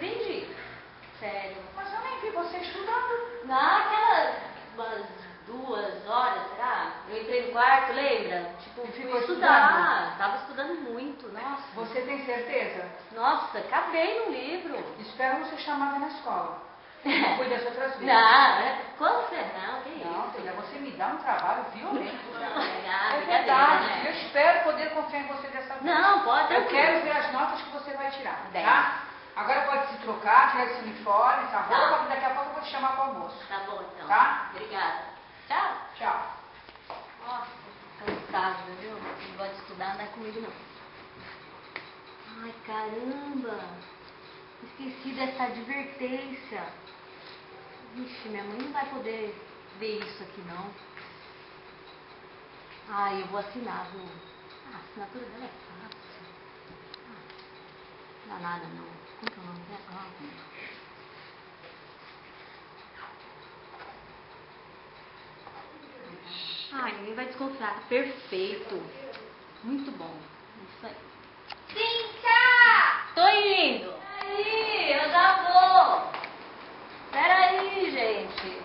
entendi. Sério. Mas eu nem vi você estudando. Naquela, umas 2 horas, será? Eu entrei no quarto, lembra? Tipo, E fui ficou estudar. Tava estudando muito, nossa. Você tem certeza? Nossa, acabei no livro. Espero não ser chamada na escola. Não fui das outras vezes. Não, como você não? Que isso? Não, filha, você me dá um trabalho violento. Ah, É brincadeira, verdade. né? Eu espero poder confiar em você dessa vez. Não, pode. Eu quero ver as notas que você vai tirar, 10. tá? Agora pode se trocar, tirar esse uniforme, essa roupa, Tá. porque daqui a pouco eu vou te chamar para o almoço. Tá bom, então. Tá? Obrigada. Tchau. Tchau. Nossa, cansada, viu? Não gosta de estudar, não é comigo, não. Ai, caramba. Esqueci dessa advertência. Vixe, minha mãe não vai poder ver isso aqui, não. Ai, eu vou assinar, viu? Ah, a assinatura dela é fácil. Não dá nada, não. Como que é o nome dela? Ai, ninguém vai desconfiar. Tá perfeito. Muito bom. Isso aí. Cíntia! Tô indo. Peraí, eu já vou. Peraí, gente.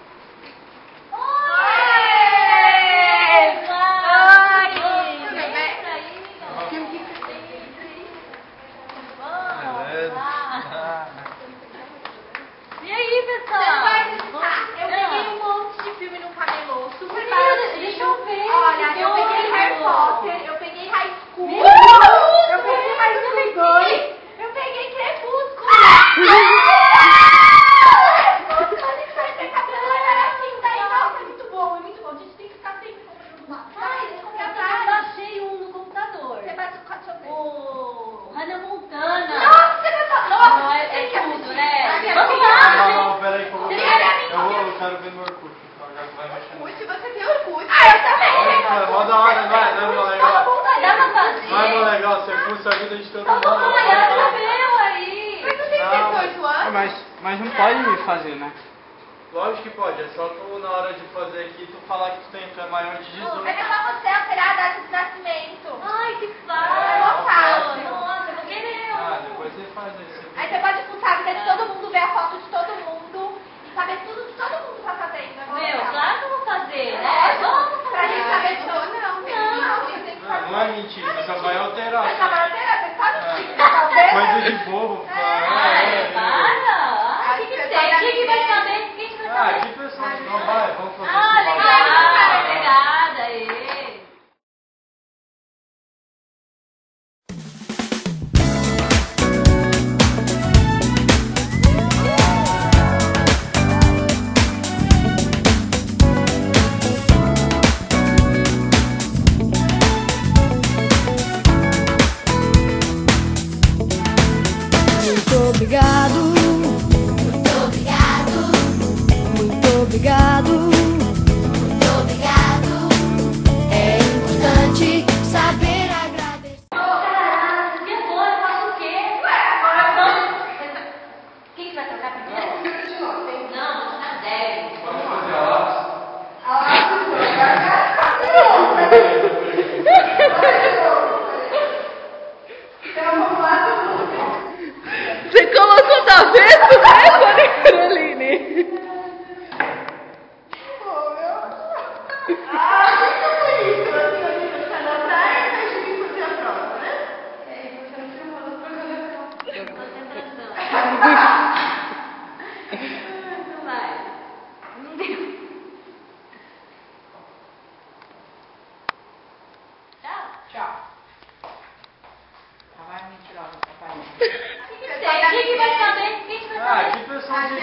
E aí, pessoal? Você vai acreditar? Eu peguei um monte de filme no camelô, super Menina, baratinho. deixa eu ver. Olha, eu peguei Olha. Harry Potter, eu peguei High School. Meu Deus, Eu peguei High School 2. Eu peguei Crepúsculo. Nossa, é muito bom, é muito bom. A gente tem que ficar sempre comprando uma. Eu baixei um no computador. Você vai tocar seu dedo. O Hannah Montana. Nossa, você vai falar. Nossa, Não, é tem que tudo, assistir. né? Vamos Vamos lá. lá. Não, peraí que eu vou Você ver. quer ver? Eu quero ver no Orkut. Então já vai mexendo. Orkut, você tem Orkut. Ah, eu também. Nossa, mó da hora, vai, dá pra legal. Dá pra fazer? Vai, mó legal, você curte a vida de todo mundo. Olha, já meu aí. Mas você tem Não. 18 anos? Mas não pode fazer, né? Lógico que pode, é só tu na hora de fazer aqui, tu falar que tu é maior de 18. É só você alterar a data de nascimento. Ai, que É fácil. fácil. Nossa, eu vou querer. Ah, depois você faz isso. Aí você pode fuçar a vida de todo mundo, ver a foto de todo mundo e saber tudo que todo mundo tá fazendo. É mó Meu, legal. claro que eu vou fazer, né? Lógico, Vamos pra gente fazer. saber de tudo. Não, você tem que Não, fazer. não é mentira, você só vai alterar. Você só vai alterar, você sabe É. o que tá fazendo? Coisa de bobo, Ai, para. Ai, o que Você tem? tá Quem que vai vendo? saber? Quem que vai Ah, saber? que pessoa, então vai, vamos fazer Ah, isso. legal. Obrigada aí. Muito obrigado, Muito obrigado, muito obrigado. muito obrigado. É importante saber agradecer. Caraca, que agora eu faço o quê? Quem que vai trocar primeiro? Não, vou tirar 10. Vamos fazer a lápis. Você colocou da vez, né, Caroline? Não vai. Não deu. Tchau. Tchau. Ah, vai me tirar do papai. Quem que vai saber? Quem que vai Ah, saber? que pessoa de